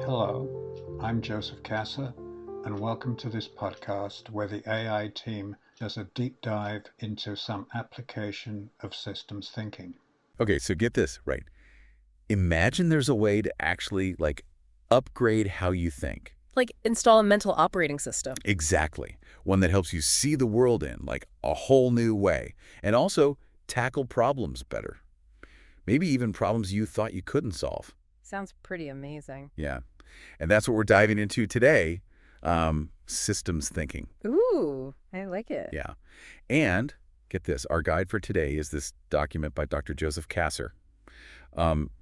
Hello, I'm Joseph Kasser, and welcome to this podcast where the AI team does a deep dive into some application of systems thinking. Okay, so get this, right? Imagine there's a way to actually, upgrade how you think. Like install a mental operating system. Exactly. One that helps you see the world in, a whole new way. And also tackle problems better. Maybe even problems you thought you couldn't solve. Sounds pretty amazing. Yeah. And that's what we're diving into today, systems thinking. Ooh, I like it. Yeah. And, get this, our guide for today is this document by Dr. Joseph Kasser.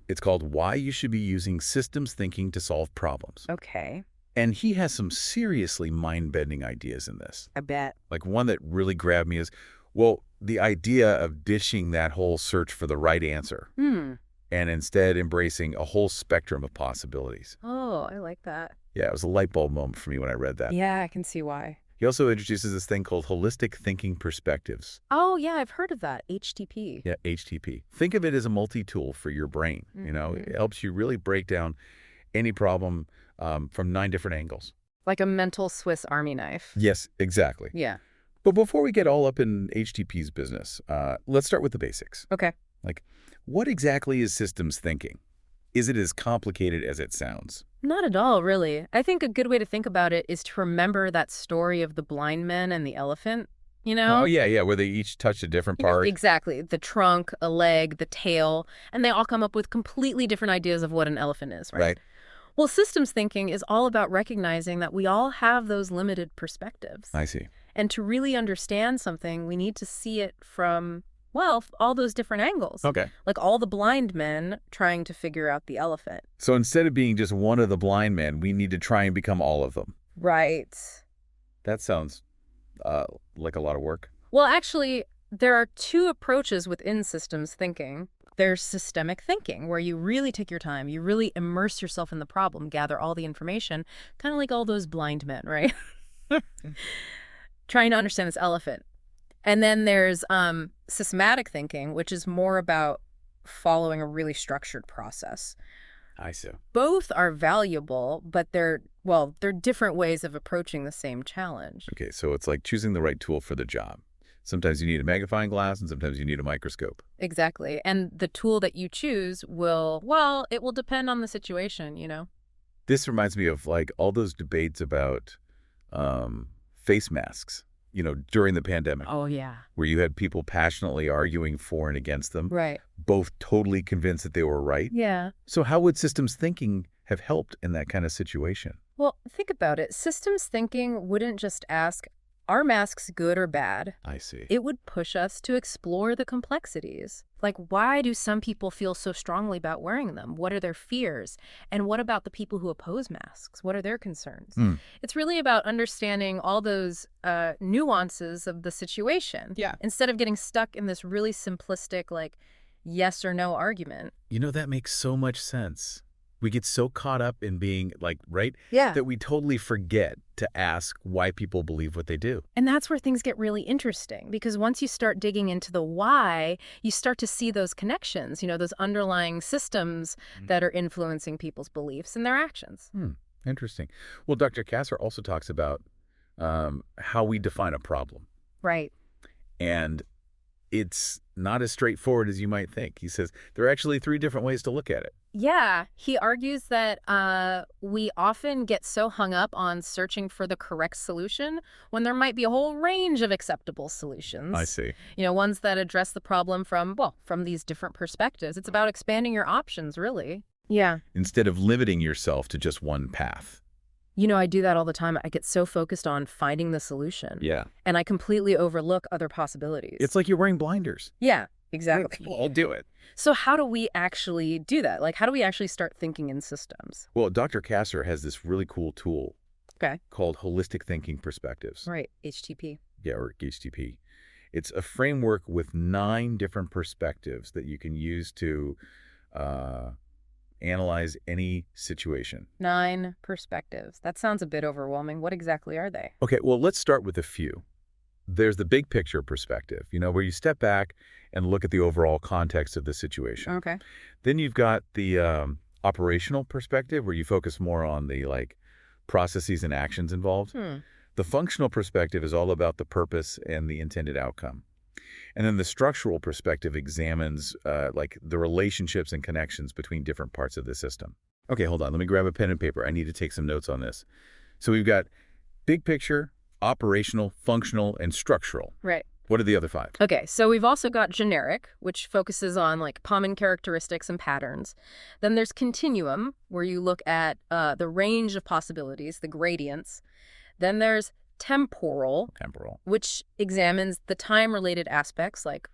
It's called Why You Should Be Using Systems Thinking to Solve Problems. Okay, And he has some seriously mind-bending ideas in this. I bet. Like one that really grabbed me is, well, the idea of ditching that whole search for the right answer and instead embracing a whole spectrum of possibilities. Oh, I like that. Yeah, it was a light bulb moment for me when I read that. Yeah, I can see why. He also introduces this thing called holistic thinking perspectives. Oh, yeah, I've heard of that. HTP. Yeah, HTP. Think of it as a multi-tool for your brain. It helps you really break down any problem from 9 different angles. Like a mental Swiss Army knife. Yes, exactly. Yeah. But before we get all up in HTP's business, let's start with the basics. Okay. What exactly is systems thinking? Is it as complicated as it sounds? Not at all, really. I think a good way to think about it is to remember that story of the blind man and the elephant, Oh, yeah, where they each touch a different part. Exactly. The trunk, a leg, the tail, and they all come up with completely different ideas of what an elephant is, right? Right. Well, systems thinking is all about recognizing that we all have those limited perspectives. I see. And to really understand something, we need to see it from, well, all those different angles. Okay. Like all the blind men trying to figure out the elephant. So instead of being just one of the blind men, we need to try and become all of them. Right. That sounds like a lot of work. Well, actually, there are 2 approaches within systems thinking. There's systemic thinking, where you really take your time, you really immerse yourself in the problem, gather all the information, kind of like all those blind men, right? Trying to understand this elephant. And then there's systematic thinking, which is more about following a really structured process. I see. Both are valuable, but they're different ways of approaching the same challenge. Okay, so it's like choosing the right tool for the job. Sometimes you need a magnifying glass and sometimes you need a microscope. Exactly. And the tool that you choose it will depend on the situation, This reminds me of all those debates about face masks, during the pandemic. Oh, yeah. Where you had people passionately arguing for and against them, Right. both totally convinced that they were right. Yeah. So how would systems thinking have helped in that kind of situation? Well, think about it. Systems thinking wouldn't just ask, are masks good or bad? I see. It would push us to explore the complexities. Like, why do some people feel so strongly about wearing them? What are their fears? And what about the people who oppose masks? What are their concerns? It's really about understanding all those nuances of the situation. Yeah. Instead of getting stuck in this really simplistic, yes or no argument. That makes so much sense. We get so caught up in being right? Yeah. That we totally forget to ask why people believe what they do. And that's where things get really interesting, because once you start digging into the why, you start to see those connections, those underlying systems that are influencing people's beliefs and their actions. Interesting. Well, Dr. Kasser also talks about how we define a problem. Right. And it's not as straightforward as you might think. He says there are actually 3 different ways to look at it. Yeah, he argues that we often get so hung up on searching for the correct solution when there might be a whole range of acceptable solutions. I see. Ones that address the problem from these different perspectives. It's about expanding your options, really. Yeah. Instead of limiting yourself to just one path. I do that all the time. I get so focused on finding the solution. Yeah. And I completely overlook other possibilities. It's like you're wearing blinders. Yeah, exactly. I'll do it. So how do we actually do that? How do we actually start thinking in systems? Well, Dr. Kasser has this really cool tool called holistic thinking perspectives. Right, HTP. Yeah, or HTP. It's a framework with 9 different perspectives that you can use to analyze any situation. 9 perspectives. That sounds a bit overwhelming. What exactly are they? Okay, well, let's start with a few. There's the big picture perspective, where you step back and look at the overall context of the situation. Okay. Then you've got the operational perspective, where you focus more on the processes and actions involved. The functional perspective is all about the purpose and the intended outcome. And then the structural perspective examines the relationships and connections between different parts of the system. Okay, hold on. Let me grab a pen and paper. I need to take some notes on this. So we've got big picture, operational, functional, and structural. Right. What are the other 5? Okay, so we've also got generic, which focuses on common characteristics and patterns. Then there's continuum, where you look at the range of possibilities, the gradients. Then there's temporal, which examines the time-related aspects like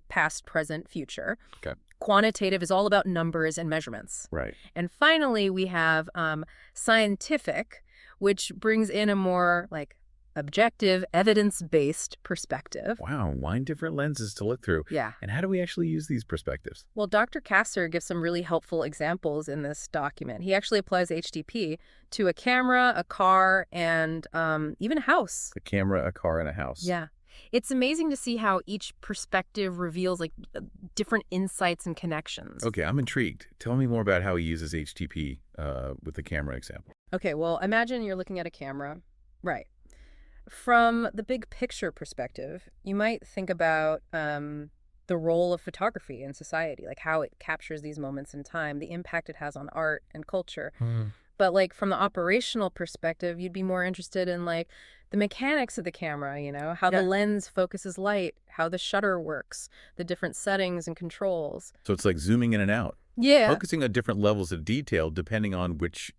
past, present, future. Okay. Quantitative is all about numbers and measurements. Right. And finally, we have scientific, which brings in a more objective, evidence-based perspective. Wow, 9 different lenses to look through. Yeah. And how do we actually use these perspectives? Well, Dr. Kasser gives some really helpful examples in this document. He actually applies HTP to a camera, a car, and even a house. A camera, a car, and a house. Yeah. It's amazing to see how each perspective reveals different insights and connections. Okay, I'm intrigued. Tell me more about how he uses HTP with the camera example. Okay, well, imagine you're looking at a camera. Right. From the big picture perspective, you might think about the role of photography in society, how it captures these moments in time, the impact it has on art and culture. But from the operational perspective, you'd be more interested in the mechanics of the camera, how the lens focuses light, how the shutter works, the different settings and controls. So it's like zooming in and out. Yeah. Focusing on different levels of detail depending on which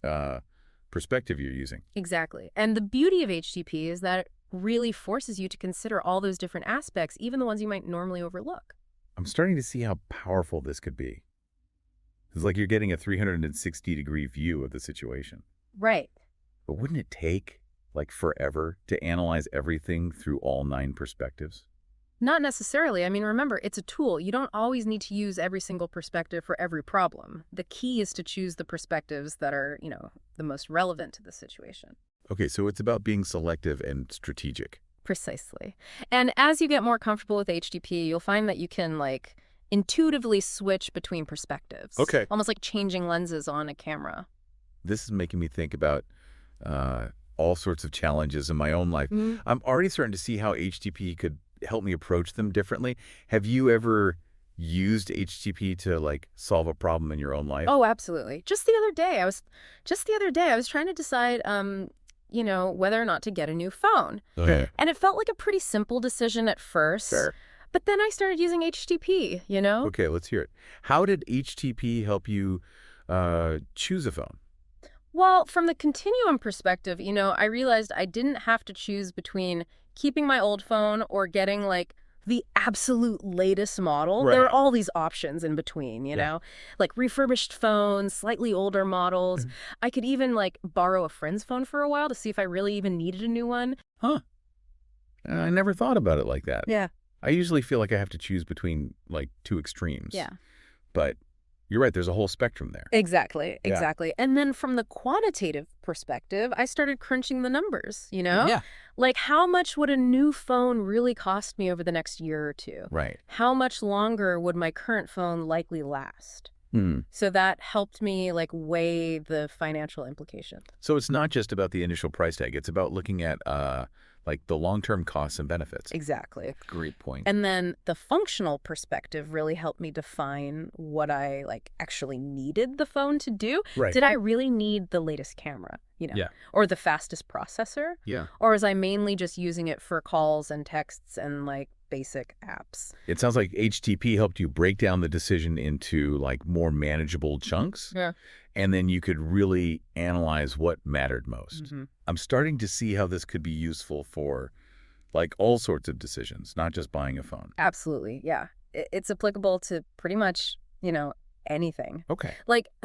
perspective you're using. Exactly. And the beauty of HTP is that it really forces you to consider all those different aspects, even the ones you might normally overlook. I'm starting to see how powerful this could be. It's like you're getting a 360-degree view of the situation. Right. But wouldn't it take forever to analyze everything through all 9 perspectives? Not necessarily. I mean, remember, it's a tool. You don't always need to use every single perspective for every problem. The key is to choose the perspectives that are, the most relevant to the situation. Okay, so it's about being selective and strategic. Precisely. And as you get more comfortable with HTP, you'll find that you can, intuitively switch between perspectives. Okay. Almost like changing lenses on a camera. This is making me think about all sorts of challenges in my own life. I'm already starting to see how HTP could help me approach them differently. Have you ever used HTP to solve a problem in your own life? Oh, absolutely. Just the other day I was trying to decide whether or not to get a new phone. Okay. And it felt like a pretty simple decision at first. Sure. But then I started using HTP, Okay, let's hear it. How did HTP help you choose a phone? Well, from the continuum perspective, I realized I didn't have to choose between keeping my old phone or getting the absolute latest model. Right. There are all these options in between, you know, refurbished phones, slightly older models. I could even borrow a friend's phone for a while to see if I really even needed a new one. Huh. I never thought about it like that. Yeah. I usually feel like I have to choose between 2 extremes. Yeah. But you're right, there's a whole spectrum there. Exactly. Yeah. Exactly. And then from the quantitative perspective, I started crunching the numbers, Yeah. How much would a new phone really cost me over the next year or two? Right. How much longer would my current phone likely last? So that helped me weigh the financial implications. So it's not just about the initial price tag. It's about looking at the long-term costs and benefits. Exactly. Great point. And then the functional perspective really helped me define what I actually needed the phone to do. Right. Did I really need the latest camera, Yeah. or the fastest processor? Yeah. Or was I mainly just using it for calls and texts and basic apps? It sounds like HTP helped you break down the decision into more manageable chunks. Yeah. And then you could really analyze what mattered most. I'm starting to see how this could be useful for all sorts of decisions, not just buying a phone. Absolutely. Yeah. It's applicable to pretty much, anything. Okay.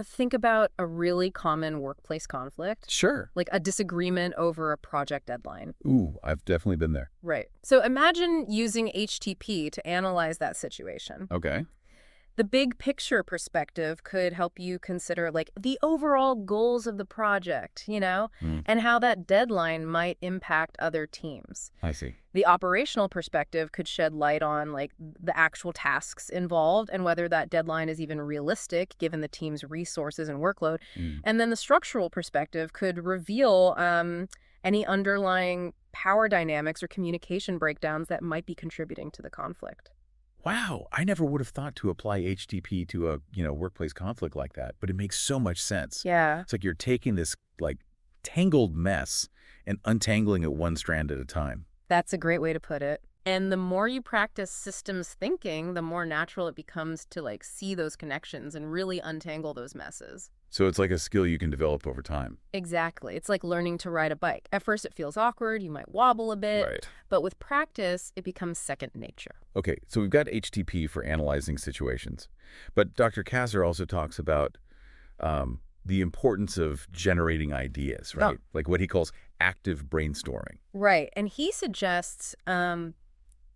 Think about a really common workplace conflict. Sure. A disagreement over a project deadline. Ooh, I've definitely been there. Right. So imagine using HTP to analyze that situation. Okay. The big picture perspective could help you consider like the overall goals of the project, and how that deadline might impact other teams. I see. The operational perspective could shed light on like the actual tasks involved and whether that deadline is even realistic given the team's resources and workload. And then the structural perspective could reveal any underlying power dynamics or communication breakdowns that might be contributing to the conflict. Wow, I never would have thought to apply HTP to a, workplace conflict like that, but it makes so much sense. Yeah. It's like you're taking this, like, tangled mess and untangling it one strand at a time. That's a great way to put it. And the more you practice systems thinking, the more natural it becomes to like see those connections and really untangle those messes. So it's like a skill you can develop over time. Exactly. It's like learning to ride a bike. At first it feels awkward, you might wobble a bit, Right. but with practice, it becomes second nature. Okay, so we've got HTP for analyzing situations, but Dr. Kasser also talks about the importance of generating ideas, right? Like what he calls active brainstorming. Right. And he suggests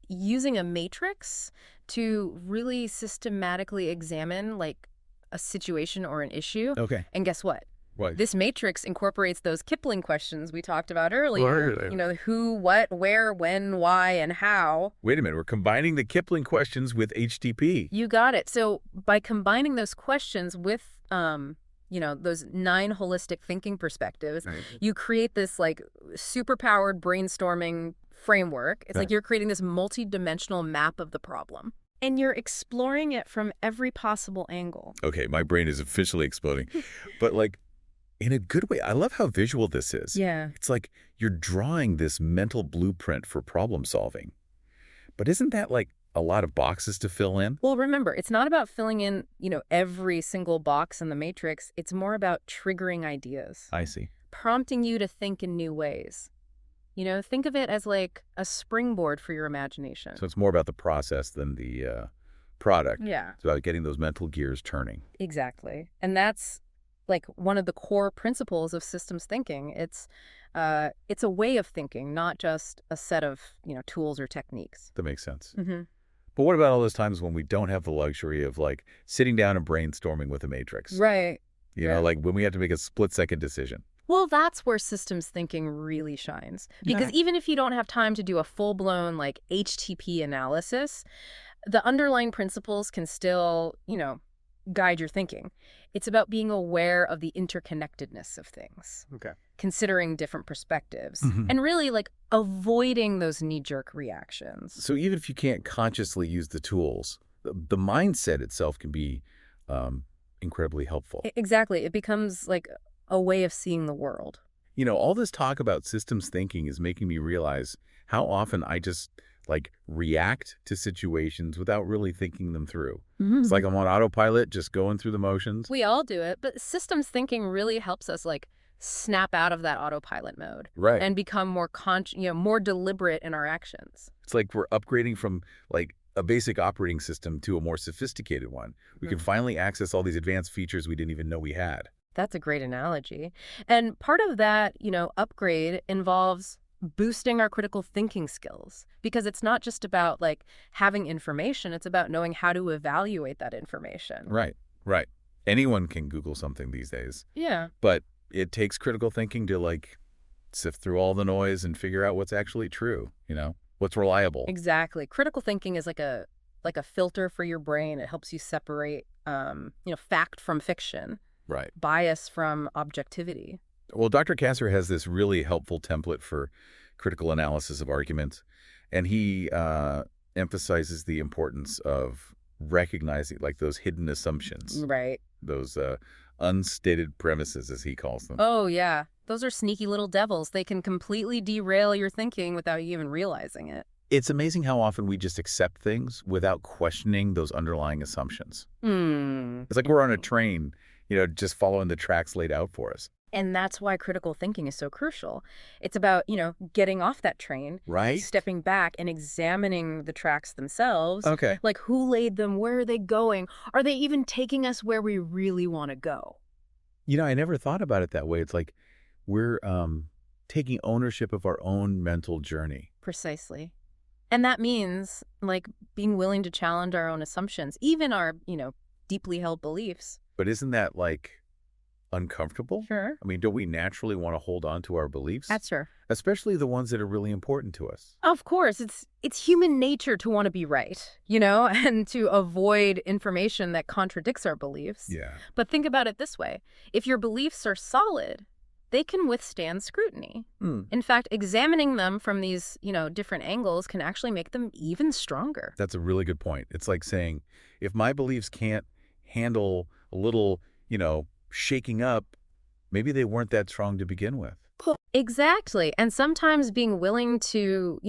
using a matrix to really systematically examine like a situation or an issue. Okay. And guess what? What? This matrix incorporates those Kipling questions we talked about earlier. Who, what, where, when, why, and how. Wait a minute, we're combining the Kipling questions with HTP. You got it. So by combining those questions with, those 9 holistic thinking perspectives, Right. you create this like superpowered brainstorming framework. It's like you're creating this multi-dimensional map of the problem. And you're exploring it from every possible angle. Okay, my brain is officially exploding. But like, in a good way, I love how visual this is. Yeah. It's like you're drawing this mental blueprint for problem solving. But isn't that like a lot of boxes to fill in? Well, remember, it's not about filling in, every single box in the matrix. It's more about triggering ideas. I see. Prompting you to think in new ways. Think of it as like a springboard for your imagination. So it's more about the process than the product. Yeah. It's about getting those mental gears turning. Exactly. And that's like one of the core principles of systems thinking. It's a way of thinking, not just a set of, tools or techniques. That makes sense. Mm-hmm. But what about all those times when we don't have the luxury of like sitting down and brainstorming with a matrix? Right. Like when we have to make a split-second decision. Well, that's where systems thinking really shines. Because even if you don't have time to do a full-blown like HTP analysis, the underlying principles can still, guide your thinking. It's about being aware of the interconnectedness of things. Okay. Considering different perspectives. And really like avoiding those knee-jerk reactions. So even if you can't consciously use the tools, the mindset itself can be incredibly helpful. Exactly. It becomes like a way of seeing the world. All this talk about systems thinking is making me realize how often I just like react to situations without really thinking them through. It's like I'm on autopilot, just going through the motions. We all do it, but systems thinking really helps us like snap out of that autopilot mode. Right. And become more more deliberate in our actions. It's like we're upgrading from like a basic operating system to a more sophisticated one. We can finally access all these advanced features we didn't even know we had. That's a great analogy. And part of that, upgrade involves boosting our critical thinking skills, because it's not just about like having information, it's about knowing how to evaluate that information. Right. Anyone can Google something these days. Yeah. But it takes critical thinking to like sift through all the noise and figure out what's actually true, what's reliable. Exactly. Critical thinking is like a filter for your brain. It helps you separate fact from fiction. Right. Bias from objectivity. Well, Dr. Kasser has this really helpful template for critical analysis of arguments, and he emphasizes the importance of recognizing like those hidden assumptions. Right. Those unstated premises, as he calls them. Oh, yeah. Those are sneaky little devils. They can completely derail your thinking without you even realizing it. It's amazing how often we just accept things without questioning those underlying assumptions. It's like we're on a train, just following the tracks laid out for us. And that's why critical thinking is so crucial. It's about, getting off that train, right? Stepping back and examining the tracks themselves. Okay. Like who laid them? Where are they going? Are they even taking us where we really want to go? I never thought about it that way. It's like we're taking ownership of our own mental journey. Precisely. And that means, like, being willing to challenge our own assumptions, even our, deeply held beliefs. But isn't that, like, uncomfortable? Sure. I mean, don't we naturally want to hold on to our beliefs? That's sure. Especially the ones that are really important to us. Of course, it's human nature to want to be right, and to avoid information that contradicts our beliefs. Yeah. But think about it this way. If your beliefs are solid, they can withstand scrutiny. In fact, examining them from these, different angles can actually make them even stronger. That's a really good point. It's like saying, if my beliefs can't handle a little, shaking up, maybe they weren't that strong to begin with. Exactly. And sometimes being willing to,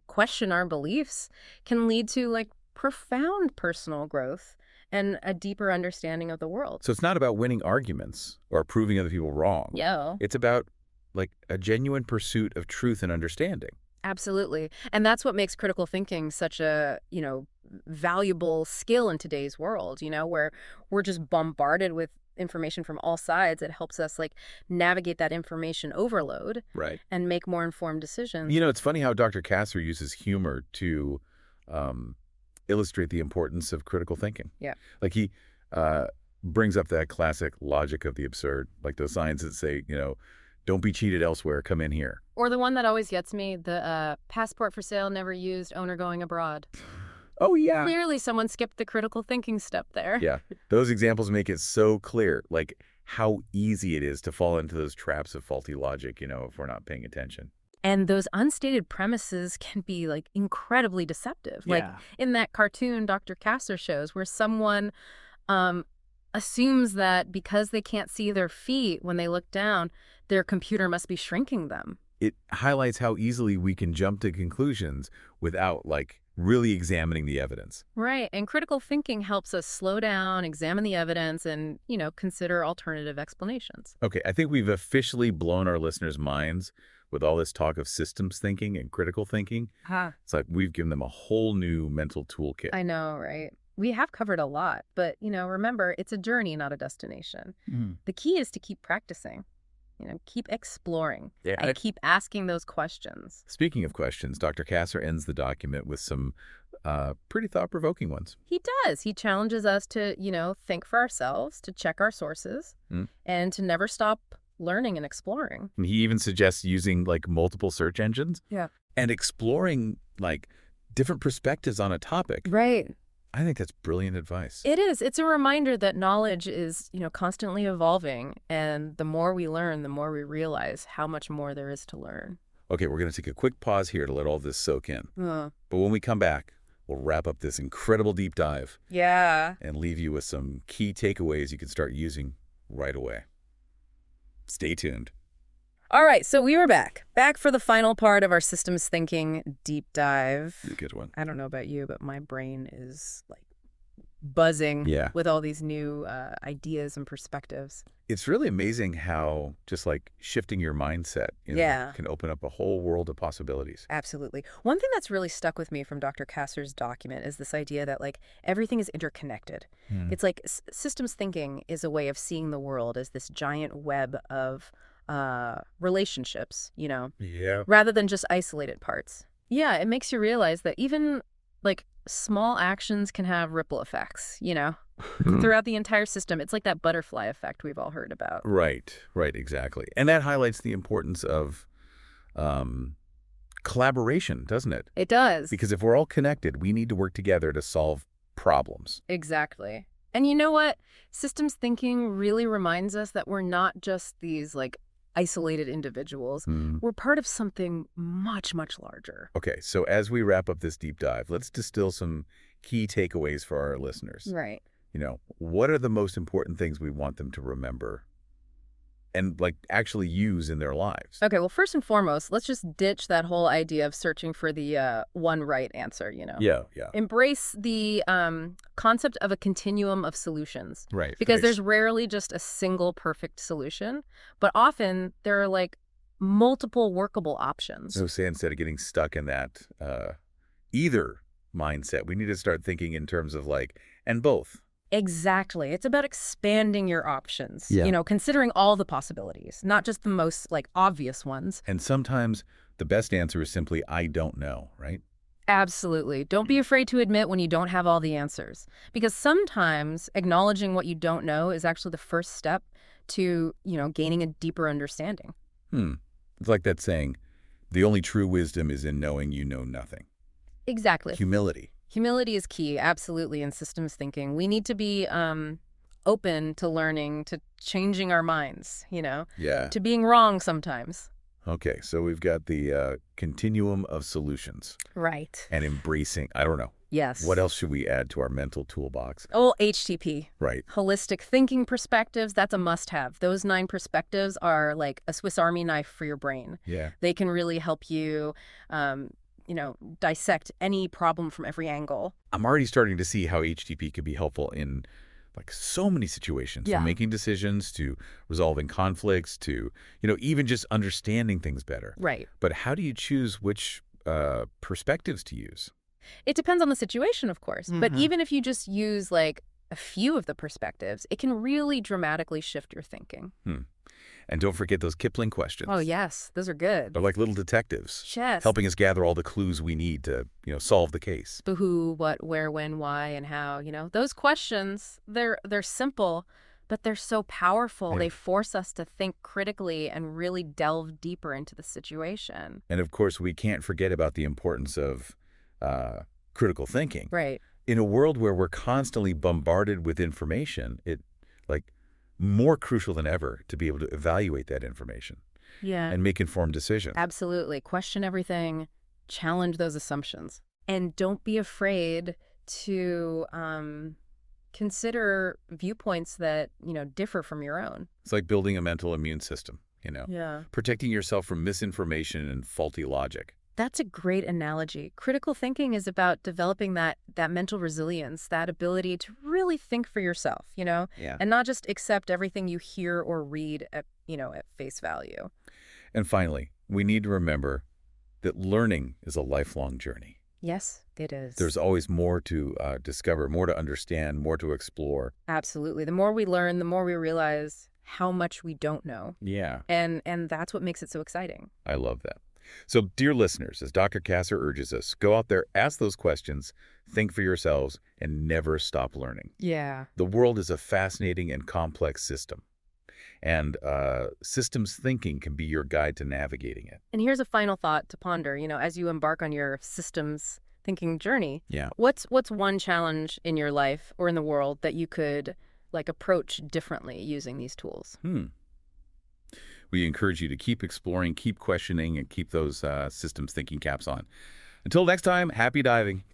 question our beliefs can lead to, like, profound personal growth and a deeper understanding of the world. So it's not about winning arguments or proving other people wrong. Yeah. It's about, like, a genuine pursuit of truth and understanding. Absolutely. And that's what makes critical thinking such a, valuable skill in today's world, where we're just bombarded with information from all sides. It helps us, like, navigate that information overload. Right. And make more informed decisions. It's funny how Dr. Kasser uses humor to illustrate the importance of critical thinking. Yeah. Like, he brings up that classic logic of the absurd, like those signs that say, don't be cheated elsewhere, come in here. Or the one that always gets me, the passport for sale, never used, owner going abroad. Oh, yeah. Clearly someone skipped the critical thinking step there. Yeah. Those examples make it so clear, like, how easy it is to fall into those traps of faulty logic, if we're not paying attention. And those unstated premises can be, like, incredibly deceptive. Yeah. Like in that cartoon Dr. Kasser shows, where someone assumes that because they can't see their feet when they look down, their computer must be shrinking them. It highlights how easily we can jump to conclusions without, like, really examining the evidence. Right. And critical thinking helps us slow down, examine the evidence, and, consider alternative explanations. Okay, I think we've officially blown our listeners' minds with all this talk of systems thinking and critical thinking. It's like we've given them a whole new mental toolkit. I know, right? We have covered a lot, but, remember, it's a journey, not a destination. The key is to keep practicing, keep exploring, and keep asking those questions. Speaking of questions, Dr. Kasser ends the document with some pretty thought-provoking ones. He does. He challenges us to, think for ourselves, to check our sources, and to never stop learning and exploring. And he even suggests using, like, multiple search engines. Yeah. And exploring, like, different perspectives on a topic. Right. I think that's brilliant advice. It is. It's a reminder that knowledge is, constantly evolving. And the more we learn, the more we realize how much more there is to learn. Okay, we're going to take a quick pause here to let all this soak in. But when we come back, we'll wrap up this incredible deep dive. Yeah. And leave you with some key takeaways you can start using right away. Stay tuned. All right, so we were back for the final part of our systems thinking deep dive. Good one. I don't know about you, but my brain is, like, buzzing with all these new ideas and perspectives. It's really amazing how just, like, shifting your mindset can open up a whole world of possibilities. Absolutely. One thing that's really stuck with me from Dr. Kasser's document is this idea that, like, everything is interconnected. It's like systems thinking is a way of seeing the world as this giant web of relationships, rather than just isolated parts. Yeah, it makes you realize that even, like, small actions can have ripple effects, throughout the entire system. It's like that butterfly effect we've all heard about. Right, exactly. And that highlights the importance of collaboration, doesn't it? It does. Because if we're all connected, we need to work together to solve problems. Exactly. And you know what? Systems thinking really reminds us that we're not just these, like, isolated individuals. We're part of something much, much larger. Okay, so as we wrap up this deep dive, let's distill some key takeaways for our listeners. Right. What are the most important things we want them to remember and, like, actually use in their lives? Okay, well, first and foremost, let's just ditch that whole idea of searching for the one right answer, Yeah. Embrace the concept of a continuum of solutions. Right. Because there's rarely just a single perfect solution, but often there are, like, multiple workable options. So say instead of getting stuck in that either mindset, we need to start thinking in terms of, like, and both. Exactly. It's about expanding your options, Yeah. Considering all the possibilities, not just the most, like, obvious ones. And sometimes the best answer is simply, I don't know, right? Absolutely. Don't be afraid to admit when you don't have all the answers. Because sometimes acknowledging what you don't know is actually the first step to, gaining a deeper understanding. Hmm. It's like that saying, the only true wisdom is in knowing you know nothing. Exactly. Humility. Humility is key, absolutely, in systems thinking. We need to be open to learning, to changing our minds, Yeah. to being wrong sometimes. Okay, so we've got the continuum of solutions Right. and embracing, I don't know. Yes. What else should we add to our mental toolbox? Oh, HTP. Right. Holistic thinking perspectives, that's a must-have. Those 9 perspectives are like a Swiss Army knife for your brain. Yeah. They can really help you, dissect any problem from every angle. I'm already starting to see how HTP could be helpful in like so many situations, Yeah. from making decisions to resolving conflicts to, even just understanding things better. Right. But how do you choose which perspectives to use? It depends on the situation, of course. But even if you just use like a few of the perspectives, it can really dramatically shift your thinking. And don't forget those Kipling questions. Oh, yes. Those are good. They're like little detectives, Yes. helping us gather all the clues we need to, solve the case. The who, what, where, when, why, and how, Those questions, they're simple, but they're so powerful. Yeah. They force us to think critically and really delve deeper into the situation. And of course, we can't forget about the importance of critical thinking. Right. In a world where we're constantly bombarded with information, it like more crucial than ever to be able to evaluate that information Yeah. and make informed decisions. Absolutely. Question everything. Challenge those assumptions. And don't be afraid to consider viewpoints that, differ from your own. It's like building a mental immune system, Yeah. protecting yourself from misinformation and faulty logic. That's a great analogy. Critical thinking is about developing that mental resilience, that ability to really think for yourself, Yeah. and not just accept everything you hear or read at face value. And finally, we need to remember that learning is a lifelong journey. Yes, it is. There's always more to discover, more to understand, more to explore. Absolutely. The more we learn, the more we realize how much we don't know. Yeah. And that's what makes it so exciting. I love that. So, dear listeners, as Dr. Kasser urges us, go out there, ask those questions, think for yourselves, and never stop learning. Yeah. The world is a fascinating and complex system, and systems thinking can be your guide to navigating it. And here's a final thought to ponder, as you embark on your systems thinking journey. Yeah. What's one challenge in your life or in the world that you could approach differently using these tools? We encourage you to keep exploring, keep questioning, and keep those systems thinking caps on. Until next time, happy diving.